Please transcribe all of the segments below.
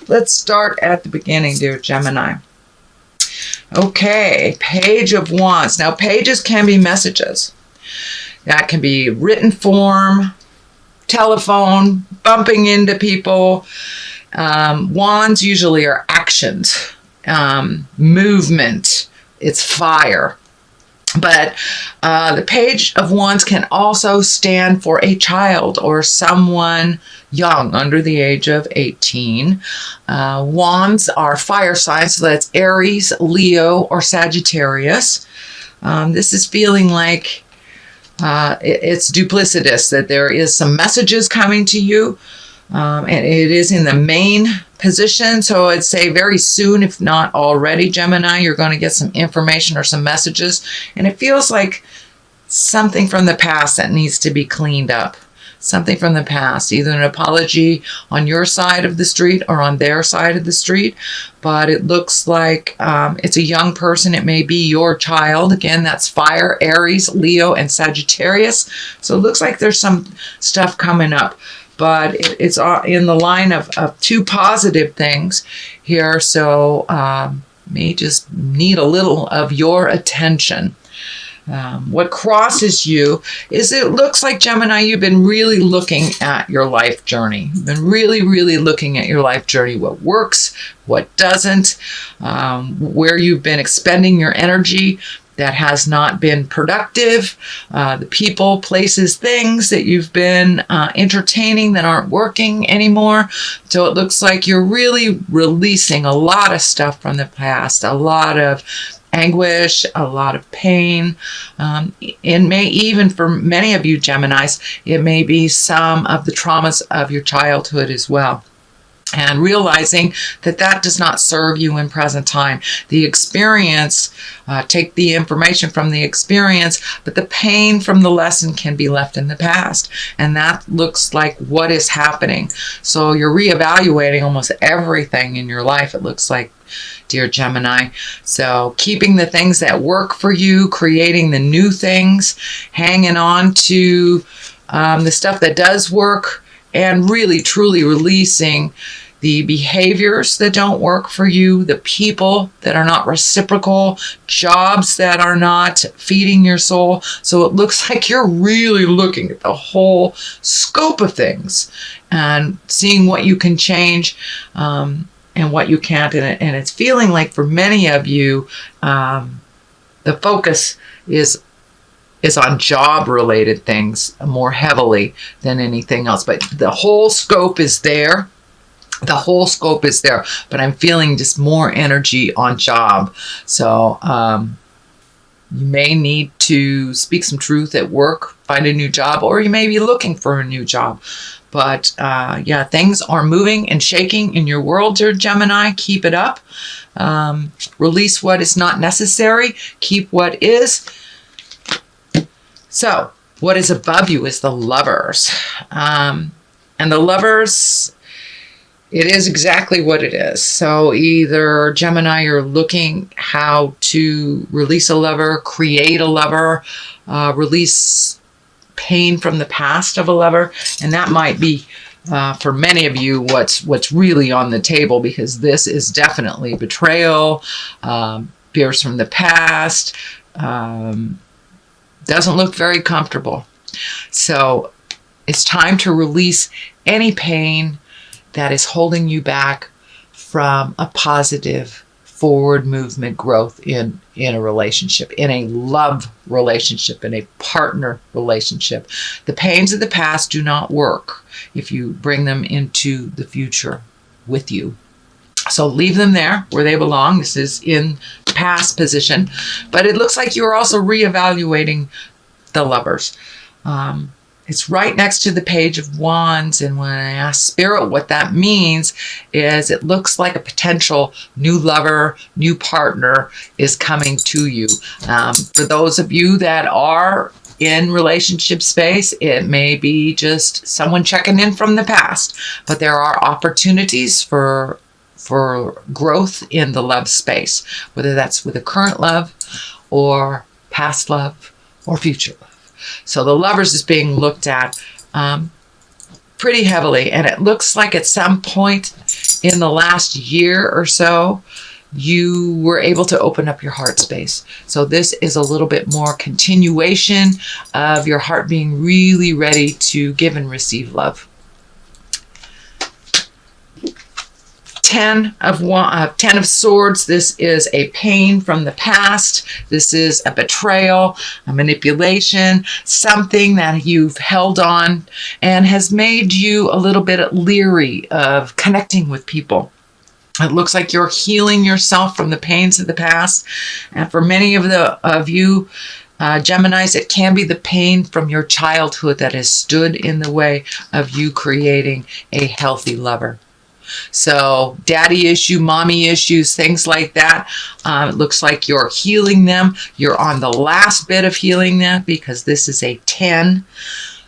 Let's start at the beginning, dear Gemini. Okay, Page of Wands. Now, pages can be messages. That can be written form, telephone, bumping into people. Wands usually are actions, movement. It's fire. But the Page of Wands can also stand for a child or someone young, under the age of 18. Wands are fire signs, so that's Aries, Leo, or Sagittarius. This is feeling like it's duplicitous, that there is some messages coming to you, and it is in the main position. So I'd say very soon, if not already, Gemini, you're going to get some information or some messages. And it feels like something from the past that needs to be cleaned up. Something from the past, either an apology on your side of the street or on their side of the street. But it looks like it's a young person. It may be your child. Again, that's fire, Aries, Leo, and Sagittarius. So it looks like there's some stuff coming up. But it's in the line of two positive things here. So may just need a little of your attention. What crosses you is, it looks like, Gemini, you've been really looking at your life journey. You've been really, really looking at your life journey, what works, what doesn't, where you've been expending your energy that has not been productive, the people, places, things that you've been entertaining that aren't working anymore. So it looks like you're really releasing a lot of stuff from the past, a lot of anguish, a lot of pain. It may even, for many of you Geminis, it may be some of the traumas of your childhood as well. And realizing that that does not serve you in present time. The experience, take the information from the experience, but the pain from the lesson can be left in the past. And that looks like what is happening. So you're reevaluating almost everything in your life, it looks like, dear Gemini. So keeping the things that work for you, creating the new things, hanging on to the stuff that does work, and really truly releasing the behaviors that don't work for you, the people that are not reciprocal, jobs that are not feeding your soul. So it looks like you're really looking at the whole scope of things and seeing what you can change and what you can't. And it's feeling like, for many of you, the focus is on job-related things more heavily than anything else. But the whole scope is there. The whole scope is there. But I'm feeling just more energy on job. So you may need to speak some truth at work, find a new job, or you may be looking for a new job. But yeah, things are moving and shaking in your world, dear Gemini. Keep it up. Release what is not necessary. Keep what is. So, what is above you is the Lovers. And the Lovers, it is exactly what it is. So either, Gemini, you're looking how to release a lover, create a lover, release pain from the past of a lover. And that might be, for many of you, what's really on the table, because this is definitely betrayal, fears from the past, doesn't look very comfortable. So it's time to release any pain that is holding you back from a positive forward movement, growth in a relationship, in a love relationship, in a partner relationship. The pains of the past do not work if you bring them into the future with you. So leave them there where they belong. This is in past position, but it looks like you're also reevaluating the Lovers. It's right next to the Page of Wands, and when I ask Spirit what that means, is it looks like a potential new lover, new partner is coming to you. For those of you that are in relationship space, it may be just someone checking in from the past, but there are opportunities for growth in the love space, whether that's with a current love or past love or future love. So the Lovers is being looked at pretty heavily, and it looks like at some point in the last year or so, you were able to open up your heart space. So this is a little bit more continuation of your heart being really ready to give and receive love. 10 of Swords. This is a pain from the past. This is a betrayal, a manipulation, something that you've held on and has made you a little bit leery of connecting with people. It looks like you're healing yourself from the pains of the past. And for many of you, Geminis, it can be the pain from your childhood that has stood in the way of you creating a healthy lover. So daddy issue, mommy issues, things like that. It looks like you're healing them. You're on the last bit of healing them because this is a 10.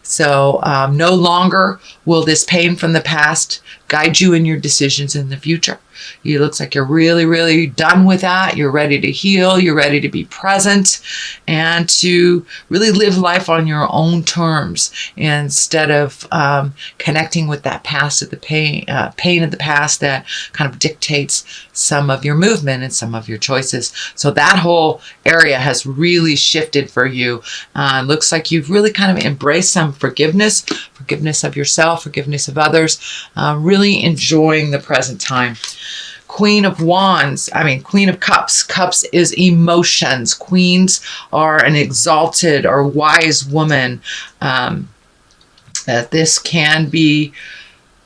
So no longer will this pain from the past guide you in your decisions in the future. It looks like you're really, really done with that. You're ready to heal. You're ready to be present and to really live life on your own terms instead of connecting with that past of the pain of the past that kind of dictates some of your movement and some of your choices. So that whole area has really shifted for you. Looks like you've really kind of embraced some forgiveness of yourself, forgiveness of others, really enjoying the present time. Queen of Cups. Cups is emotions. Queens are an exalted or wise woman. This can be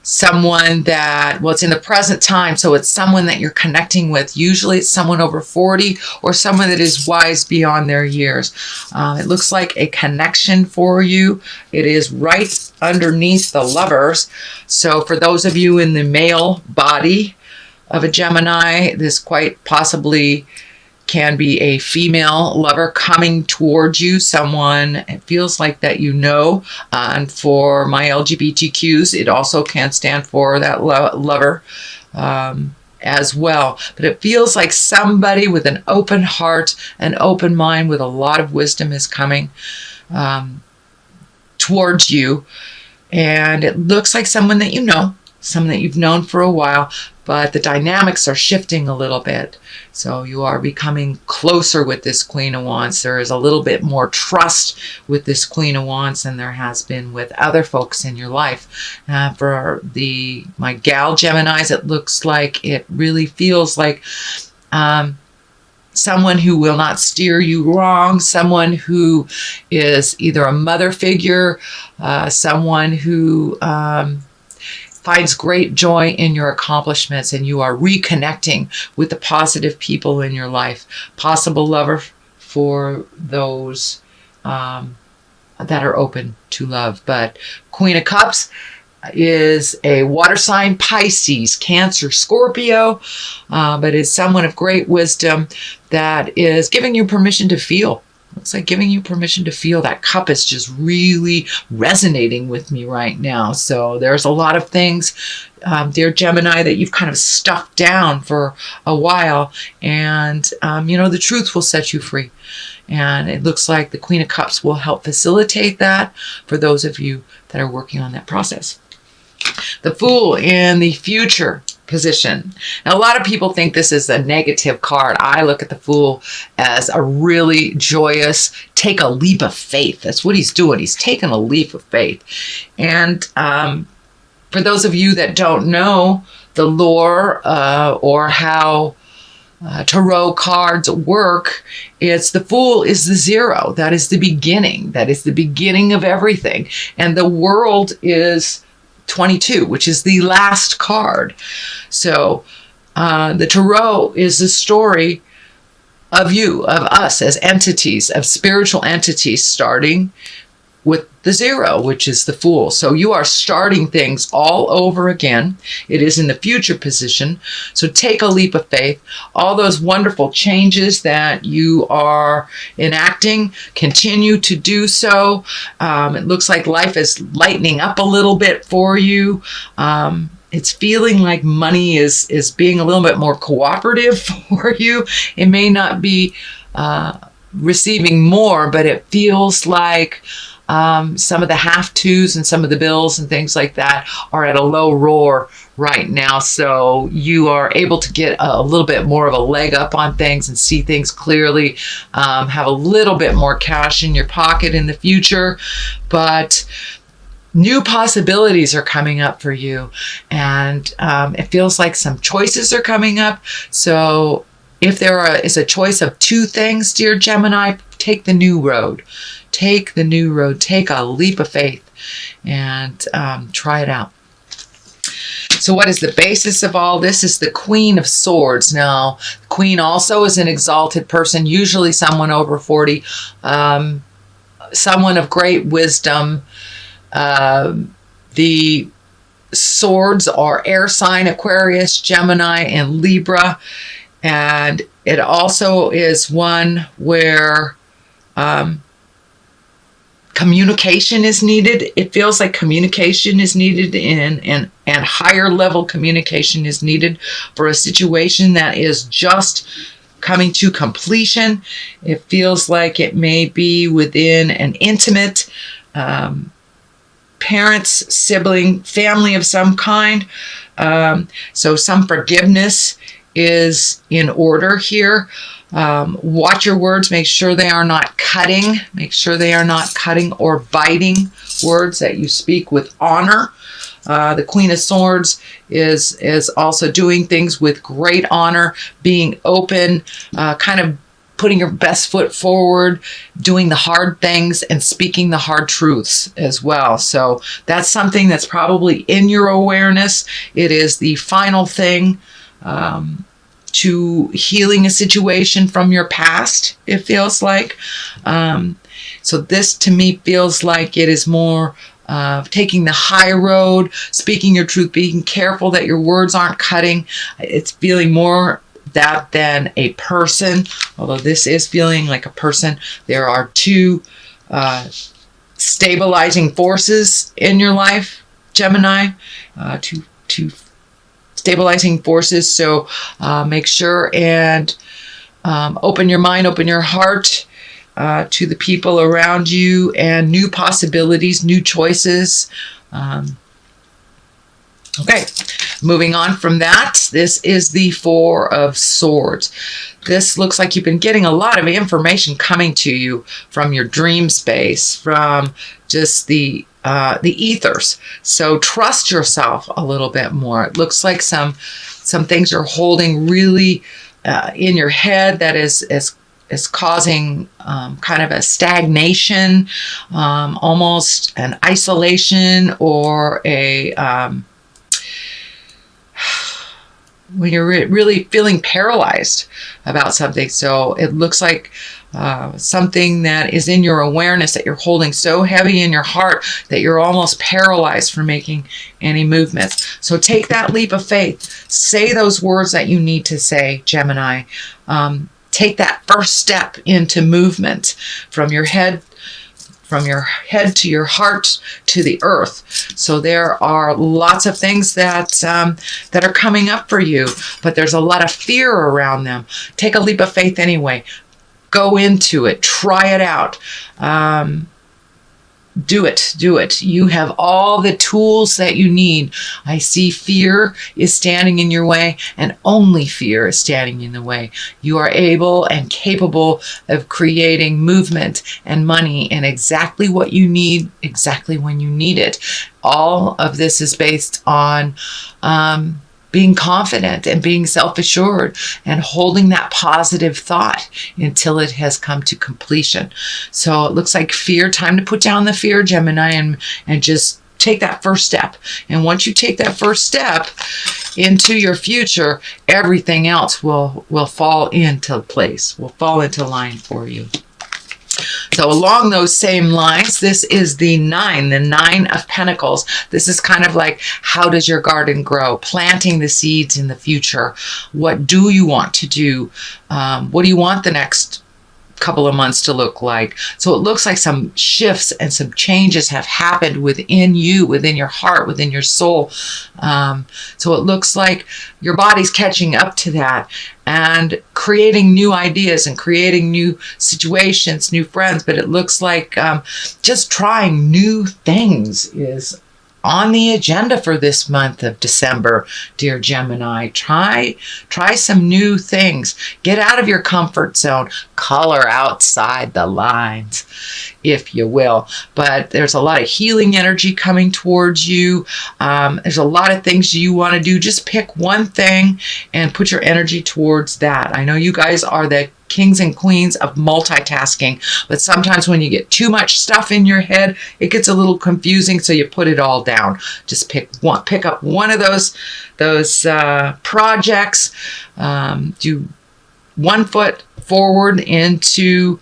someone that, well, it's in the present time, so it's someone that you're connecting with. Usually it's someone over 40 or someone that is wise beyond their years. It looks like a connection for you. It is right underneath the Lovers. So for those of you in the male body of a Gemini, this quite possibly can be a female lover coming towards you, someone it feels like that you know. And for my LGBTQs, it also can stand for that lover as well. But it feels like somebody with an open heart, an open mind, with a lot of wisdom is coming towards you. And it looks like someone that you know, someone that you've known for a while, but the dynamics are shifting a little bit. So you are becoming closer with this Queen of Wands. There is a little bit more trust with this Queen of Wands than there has been with other folks in your life. For my gal Geminis, it looks like it really feels like someone who will not steer you wrong, someone who is either a mother figure, someone who finds great joy in your accomplishments, and you are reconnecting with the positive people in your life. Possible lover for those that are open to love. But Queen of Cups is a water sign, Pisces, Cancer, Scorpio, but is someone of great wisdom that is giving you permission to feel. Looks like giving you permission to feel. That cup is just really resonating with me right now. So there's a lot of things, dear Gemini, that you've kind of stuffed down for a while. And, the truth will set you free. And it looks like the Queen of Cups will help facilitate that for those of you that are working on that process. The Fool in the future position. Now, a lot of people think this is a negative card. I look at the Fool as a really joyous, take a leap of faith. That's what he's doing. He's taking a leap of faith. And for those of you that don't know the lore or how tarot cards work, it's the Fool is the 0. That is the beginning. That is the beginning of everything. And the World is 22, which is the last card. So the tarot is the story of you, of us as entities, of spiritual entities, starting with the 0, which is the Fool. So you are starting things all over again. It is in the future position. So take a leap of faith. All those wonderful changes that you are enacting, continue to do so. It looks like life is lightening up a little bit for you. It's feeling like money is being a little bit more cooperative for you. It may not be receiving more, but it feels like Some of the have-tos and some of the bills and things like that are at a low roar right now. So you are able to get a little bit more of a leg up on things and see things clearly, have a little bit more cash in your pocket in the future. But new possibilities are coming up for you, and it feels like some choices are coming up. So if there is a choice of two things, dear Gemini, take the new road. Take the new road. Take a leap of faith and try it out. So what is the basis of all this? Is the Queen of Swords. Now, the Queen also is an exalted person, usually someone over 40, someone of great wisdom. The swords are air sign, Aquarius, Gemini, and Libra. And it also is one where communication is needed. It feels like communication is needed and higher level communication is needed for a situation that is just coming to completion. It feels like it may be within an intimate parents, sibling, family of some kind. So some forgiveness is in order here. Watch your words. Make sure they are not cutting. Make sure they are not cutting or biting words, that you speak with honor. The Queen of Swords is also doing things with great honor, being open, kind of putting your best foot forward, doing the hard things, and speaking the hard truths as well. So that's something that's probably in your awareness. It is the final thing to healing a situation from your past, it feels like. So this to me feels like it is more taking the high road, speaking your truth, being careful that your words aren't cutting. It's feeling more that than a person, although this is feeling like a person. There are two stabilizing forces in your life, Gemini, two stabilizing forces. So make sure and open your mind, open your heart to the people around you and new possibilities, new choices. Okay, moving on from that, this is the Four of Swords. This looks like you've been getting a lot of information coming to you from your dream space, from just the ethers. So trust yourself a little bit more. It looks like some things are holding really in your head that is causing kind of a stagnation, almost an isolation, or a when you're really feeling paralyzed about something. So it looks like something that is in your awareness that you're holding so heavy in your heart that you're almost paralyzed from making any movements. So take that leap of faith. Say those words that you need to say, Gemini. Take that first step into movement from your head to your heart to the earth. So there are lots of things that are coming up for you, but there's a lot of fear around them. Take a leap of faith anyway. Go into it. Try it out. Do it. You have all the tools that you need. I see fear is standing in your way, and only fear is standing in the way. You are able and capable of creating movement and money and exactly what you need, exactly when you need it. All of this is based on being confident and being self-assured and holding that positive thought until it has come to completion. So it looks like fear, time to put down the fear, Gemini, and just take that first step. And once you take that first step into your future, everything else will fall into place, will fall into line for you. So along those same lines, this is the Nine of Pentacles. This is kind of like, how does your garden grow? Planting the seeds in the future. What do you want to do? What do you want the next couple of months to look like. So it looks like some shifts and some changes have happened within you, within your heart, within your soul. So it looks like your body's catching up to that and creating new ideas and creating new situations, new friends. But it looks like just trying new things is on the agenda for this month of December, dear Gemini. Try some new things. Get out of your comfort zone. Color outside the lines, if you will. But there's a lot of healing energy coming towards you. There's a lot of things you want to do. Just pick one thing and put your energy towards that. I know you guys are the kings and queens of multitasking, but sometimes when you get too much stuff in your head, it gets a little confusing, so you put it all down. Just pick up one of those projects. Do one foot forward into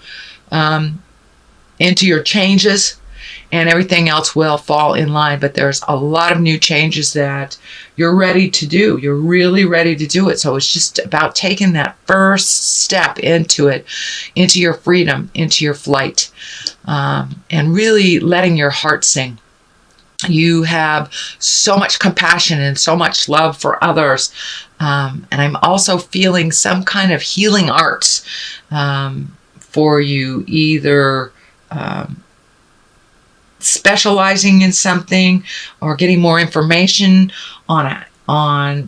your changes, and everything else will fall in line. But there's a lot of new changes that you're ready to do. You're really ready to do it. So it's just about taking that first step into it, into your freedom, into your flight, and really letting your heart sing. You have so much compassion and so much love for others. And I'm also feeling some kind of healing arts for you, either specializing in something or getting more information on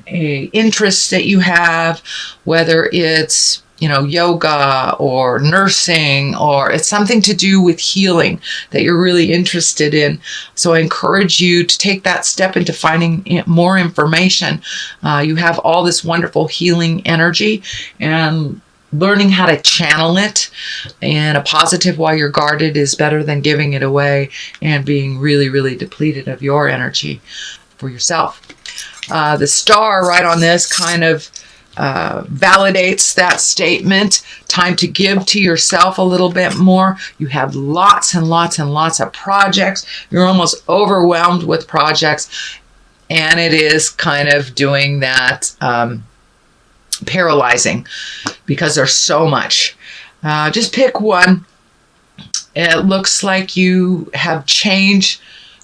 a interest that you have, whether it's yoga or nursing, or it's something to do with healing that you're really interested in. So I encourage you to take that step into finding more information. You have all this wonderful healing energy, and learning how to channel it in a positive while you're guarded is better than giving it away and being really, really depleted of your energy for yourself. The star right on this kind of validates that statement. Time to give to yourself a little bit more. You have lots and lots and lots of projects. You're almost overwhelmed with projects, and it is kind of doing that paralyzing because there's so much. Just pick one. It looks like you have changed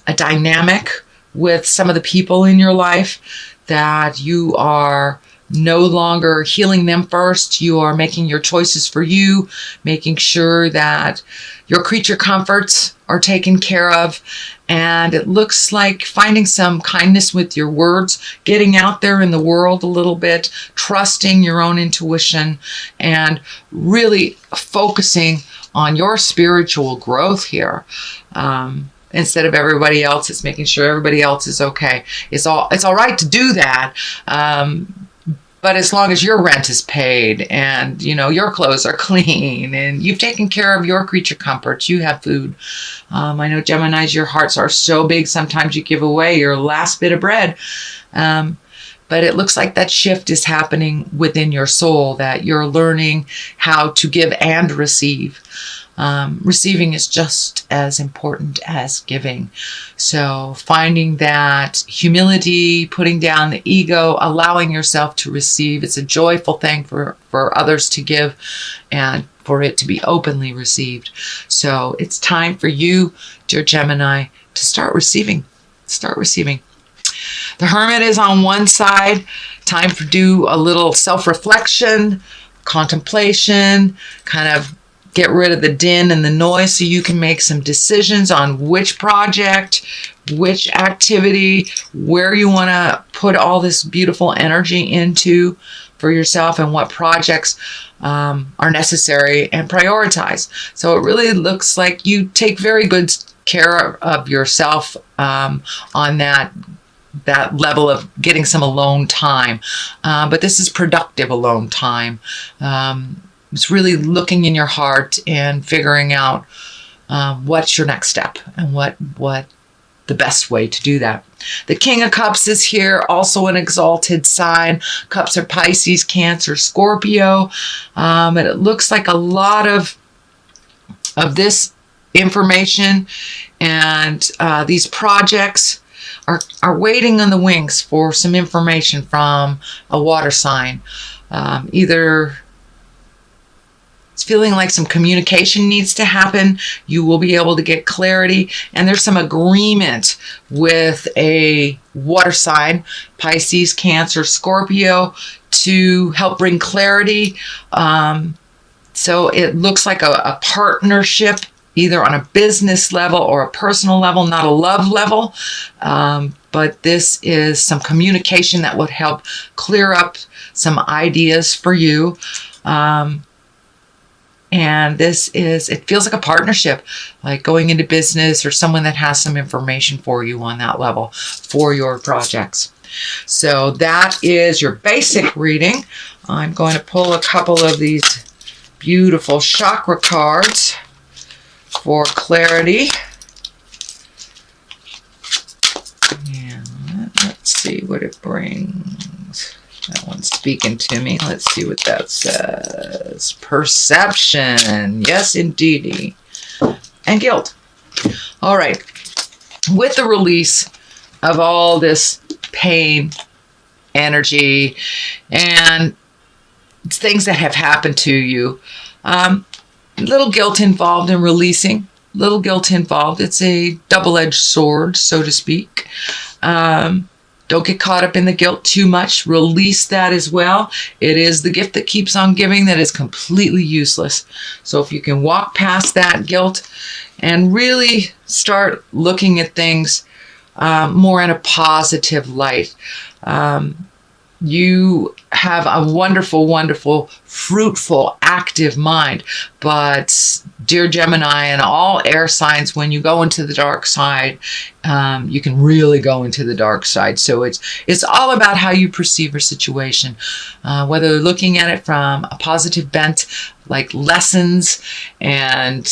a dynamic with some of the people in your life, that you are no longer healing them first. You are making your choices for you, making sure that your creature comforts are taken care of. And it looks like finding some kindness with your words, getting out there in the world a little bit, trusting your own intuition, and really focusing on your spiritual growth here. Instead of everybody else, it's making sure everybody else is okay. It's all right to do that. But as long as your rent is paid and, your clothes are clean and you've taken care of your creature comforts, you have food. I know Geminis, your hearts are so big, sometimes you give away your last bit of bread. But it looks like that shift is happening within your soul, that you're learning how to give and receive. Receiving is just as important as giving. So finding that humility, putting down the ego, allowing yourself to receive. It's a joyful thing for others to give and for it to be openly received. So it's time for you, dear Gemini, to start receiving. Start receiving. The Hermit is on one side. Time to do a little self-reflection, contemplation, kind of get rid of the din and the noise so you can make some decisions on which project, which activity, where you want to put all this beautiful energy into for yourself, and what projects are necessary, and prioritize. So it really looks like you take very good care of yourself on that level of getting some alone time. But this is productive alone time. It's really looking in your heart and figuring out what's your next step and what the best way to do that. The King of Cups is here, also an exalted sign. Cups are Pisces, Cancer, Scorpio. And it looks like a lot of this information and these projects are waiting on the wings for some information from a water sign. Either it's feeling like some communication needs to happen. You will be able to get clarity. And there's some agreement with a water sign, Pisces, Cancer, Scorpio, to help bring clarity. So it looks like a partnership, either on a business level or a personal level, not a love level. But this is some communication that would help clear up some ideas for you. And it feels like a partnership, like going into business or someone that has some information for you on that level for your projects. So that is your basic reading. I'm going to pull a couple of these beautiful chakra cards for clarity. And let's see what it brings. That one's speaking to me. Let's see what that says. Perception. Yes, indeedy. And guilt. All right. With the release of all this pain, energy, and things that have happened to you, little guilt involved in releasing. Little guilt involved. It's a double-edged sword, so to speak. Don't get caught up in the guilt too much. Release that as well. It is the gift that keeps on giving that is completely useless. So if you can walk past that guilt and really start looking at things more in a positive light, you have a wonderful, wonderful, fruitful, active mind. But dear Gemini and all air signs, when you go into the dark side, you can really go into the dark side. So it's all about how you perceive a situation, whether looking at it from a positive bent, like lessons and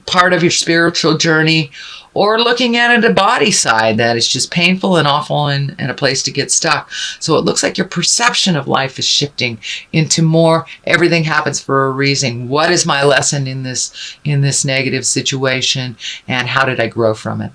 part of your spiritual journey, or looking at it a body side that is just painful and awful and a place to get stuck. So it looks like your perception of life is shifting into more everything happens for a reason. What is my lesson in this negative situation, and how did I grow from it?